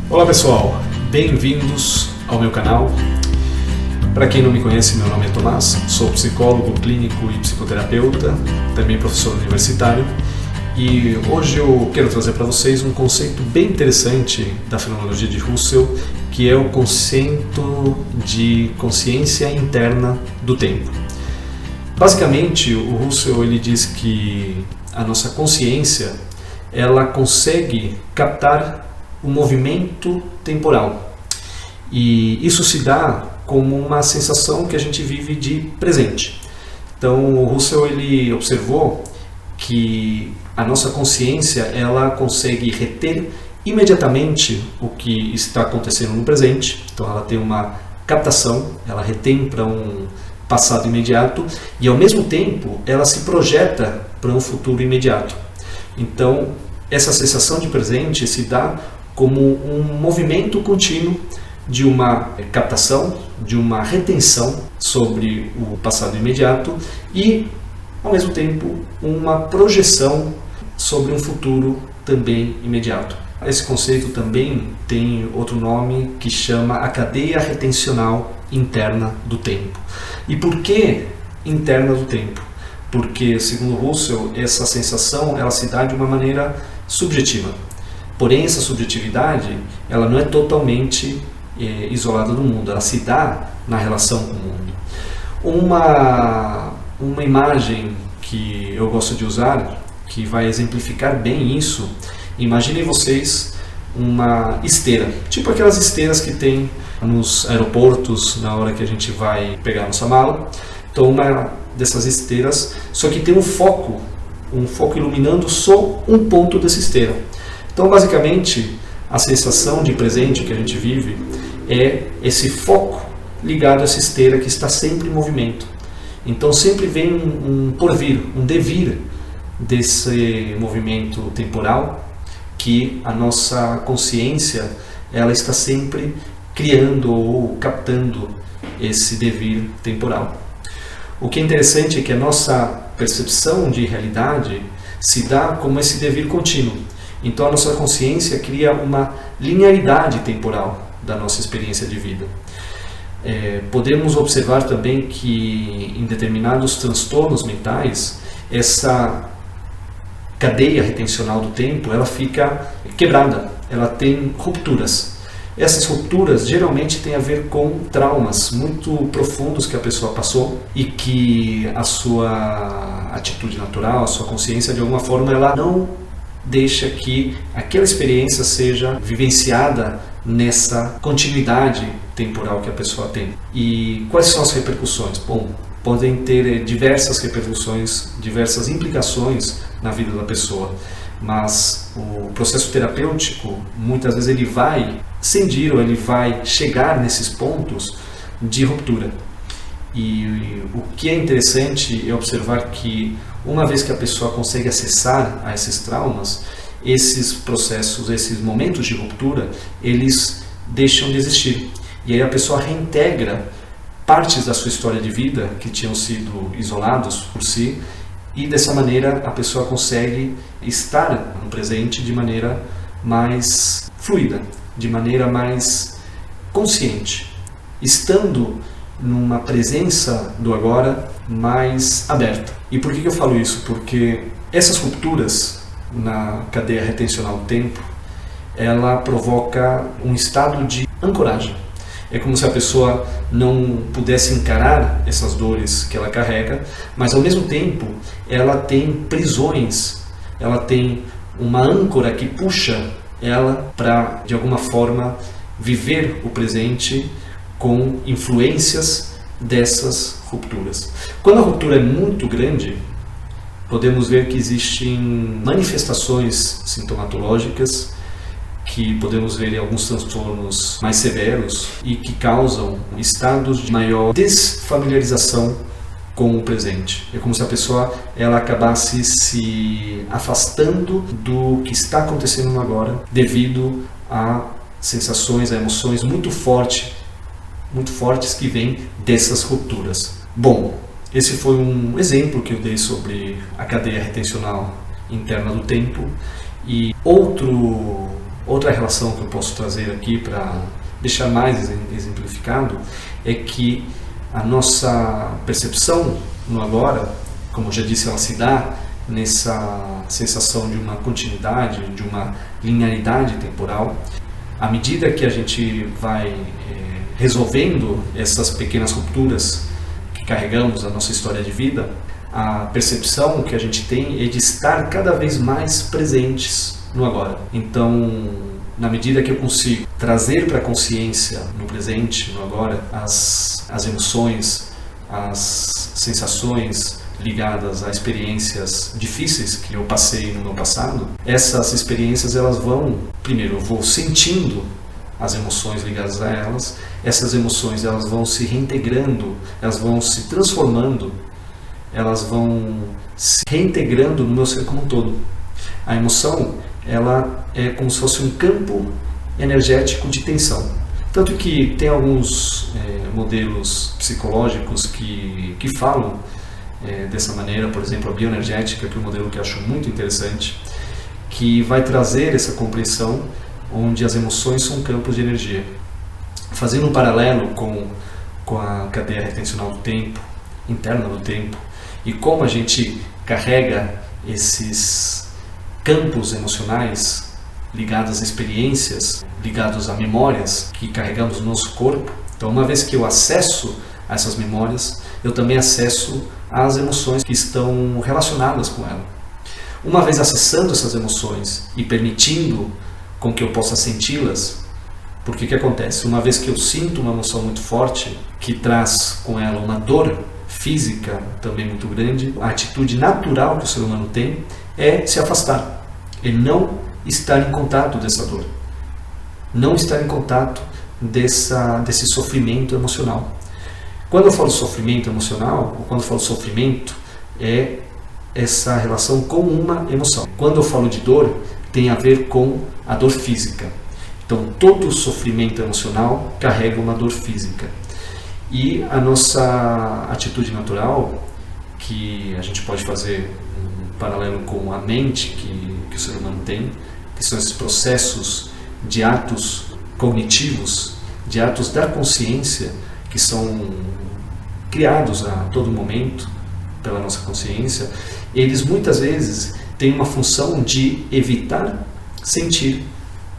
Olá pessoal, bem-vindos ao meu canal. Para quem não me conhece, meu nome é Tomás, sou psicólogo clínico e psicoterapeuta, também professor universitário, e hoje eu quero trazer para vocês um conceito bem interessante da fenomenologia de Husserl, que é o conceito de consciência interna do tempo. Basicamente, o Husserl ele diz que a nossa consciência ela consegue captar o movimento temporal, e isso se dá como uma sensação que a gente vive de presente. Então, o Husserl ele observou que a nossa consciência ela consegue reter imediatamente o que está acontecendo no presente. Então, ela tem uma captação, ela retém para um passado imediato e, ao mesmo tempo, ela se projeta para um futuro imediato. Então, essa sensação de presente se dá como um movimento contínuo de uma captação, de uma retenção sobre o passado imediato e, ao mesmo tempo, uma projeção sobre um futuro também imediato. Esse conceito também tem outro nome que chama a cadeia retencional interna do tempo. E por que interna do tempo? Porque, segundo Husserl, essa sensação ela se dá de uma maneira subjetiva. Porém, essa subjetividade ela não é totalmente isolada do mundo, ela se dá na relação com o mundo. Uma imagem que eu gosto de usar, que vai exemplificar bem isso, imaginem vocês uma esteira, tipo aquelas esteiras que tem nos aeroportos na hora que a gente vai pegar nossa mala. Então, uma dessas esteiras, só que tem um foco iluminando só um ponto dessa esteira. Então, basicamente, a sensação de presente que a gente vive é esse foco ligado a essa esteira que está sempre em movimento. Então, sempre vem um porvir, um devir desse movimento temporal que a nossa consciência ela está sempre criando ou captando esse devir temporal. O que é interessante é que a nossa percepção de realidade se dá como esse devir contínuo. Então a nossa consciência cria uma linearidade temporal da nossa experiência de vida. Podemos observar também que em determinados transtornos mentais, essa cadeia retencional do tempo ela fica quebrada, ela tem rupturas. Essas rupturas geralmente têm a ver com traumas muito profundos que a pessoa passou e que a sua atitude natural, a sua consciência, de alguma forma, ela não deixa que aquela experiência seja vivenciada nessa continuidade temporal que a pessoa tem. E quais são as repercussões? Bom, podem ter diversas repercussões, diversas implicações na vida da pessoa, mas o processo terapêutico, muitas vezes ele vai cindir ou ele vai chegar nesses pontos de ruptura. E o que é interessante é observar que uma vez que a pessoa consegue acessar a esses traumas, esses processos, esses momentos de ruptura, eles deixam de existir. E aí a pessoa reintegra partes da sua história de vida que tinham sido isolados por si, e dessa maneira a pessoa consegue estar no presente de maneira mais fluida, de maneira mais consciente, estando numa presença do agora mais aberta. E por que eu falo isso? Porque essas rupturas na cadeia retencional do tempo, ela provoca um estado de ancoragem. É como se a pessoa não pudesse encarar essas dores que ela carrega, mas ao mesmo tempo ela tem prisões, ela tem uma âncora que puxa ela para, de alguma forma, viver o presente com influências dessas rupturas. Quando a ruptura é muito grande, podemos ver que existem manifestações sintomatológicas que podemos ver em alguns transtornos mais severos e que causam estados de maior desfamiliarização com o presente. É como se a pessoa ela acabasse se afastando do que está acontecendo no agora devido a sensações, a emoções muito fortes que vêm dessas rupturas. Bom, esse foi um exemplo que eu dei sobre a cadeia retencional interna do tempo, e outro Outra relação que eu posso trazer aqui para deixar mais exemplificado é que a nossa percepção no agora, como eu já disse, ela se dá nessa sensação de uma continuidade, de uma linearidade temporal. À medida que a gente vai resolvendo essas pequenas rupturas que carregamos na nossa história de vida, a percepção que a gente tem é de estar cada vez mais presentes no agora. Então, na medida que eu consigo trazer para a consciência no presente, no agora, as emoções, as sensações ligadas a experiências difíceis que eu passei no meu passado, essas experiências elas vão, primeiro eu vou sentindo as emoções ligadas a elas, essas emoções elas vão se reintegrando, elas vão se transformando, elas vão se reintegrando no meu ser como um todo. A emoção, ela é como se fosse um campo energético de tensão. Tanto que tem alguns modelos psicológicos que falam dessa maneira, por exemplo, a bioenergética, que é um modelo que eu acho muito interessante, que vai trazer essa compreensão onde as emoções são campos de energia. Fazendo um paralelo com a cadeia retencional do tempo, interna do tempo, e como a gente carrega esses campos emocionais ligados a experiências, ligados a memórias que carregamos no nosso corpo. Então, uma vez que eu acesso a essas memórias, eu também acesso às emoções que estão relacionadas com ela. Uma vez acessando essas emoções e permitindo com que eu possa senti-las, porque o que acontece? Uma vez que eu sinto uma emoção muito forte, que traz com ela uma dor física também muito grande, a atitude natural que o ser humano tem é se afastar, é não estar em contato dessa dor, não estar em contato desse sofrimento emocional. Quando eu falo sofrimento emocional, ou quando eu falo sofrimento, é essa relação com uma emoção. Quando eu falo de dor, tem a ver com a dor física. Então, todo sofrimento emocional carrega uma dor física. E a nossa atitude natural, que a gente pode fazer um paralelo com a mente que o ser humano tem, que são esses processos de atos cognitivos, de atos da consciência, que são criados a todo momento pela nossa consciência, eles muitas vezes têm uma função de evitar sentir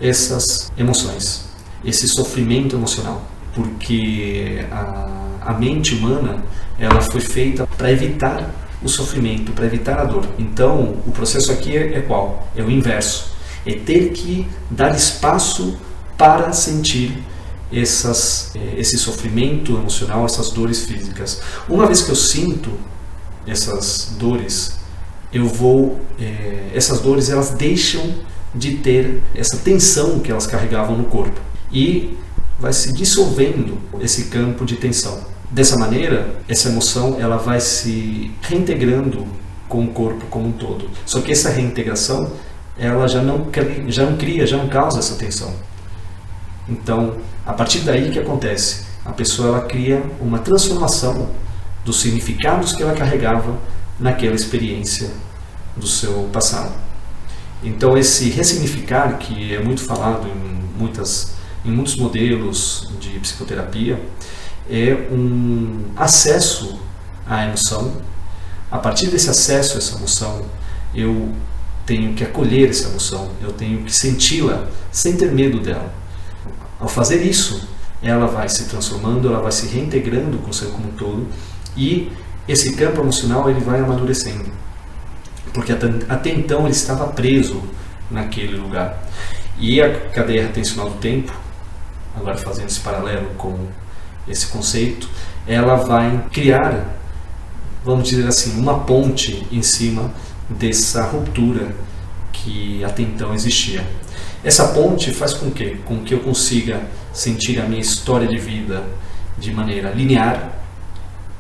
essas emoções, esse sofrimento emocional, porque a mente humana ela foi feita para evitar o sofrimento, para evitar a dor. Então, o processo aqui é qual? É o inverso, é ter que dar espaço para sentir esse sofrimento emocional, essas dores físicas. Uma vez que eu sinto essas dores, essas dores elas deixam de ter essa tensão que elas carregavam no corpo e vai se dissolvendo esse campo de tensão. Dessa maneira, essa emoção ela vai se reintegrando com o corpo como um todo. Só que essa reintegração ela já não causa essa tensão. Então, a partir daí, o que acontece? A pessoa ela cria uma transformação dos significados que ela carregava naquela experiência do seu passado. Então, esse ressignificar, que é muito falado em muitos modelos de psicoterapia, é um acesso à emoção. A partir desse acesso a essa emoção, eu tenho que acolher essa emoção, eu tenho que senti-la sem ter medo dela. Ao fazer isso, ela vai se transformando, ela vai se reintegrando com o ser como um todo e esse campo emocional ele vai amadurecendo, porque até então ele estava preso naquele lugar. E a cadeia retencional do tempo, agora fazendo esse paralelo com esse conceito, ela vai criar, vamos dizer assim, uma ponte em cima dessa ruptura que até então existia. Essa ponte faz com que eu consiga sentir a minha história de vida de maneira linear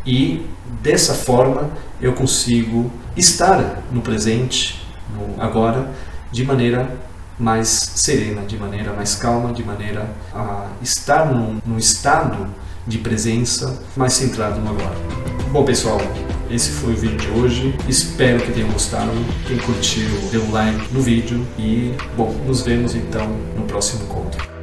e dessa forma eu consigo estar no presente, no agora, de maneira mais serena, de maneira mais calma, de maneira a estar num estado de presença mais centrado no agora. Bom, pessoal, esse foi o vídeo de hoje. Espero que tenham gostado. Quem curtiu, dê um like no vídeo e, bom, nos vemos então no próximo encontro.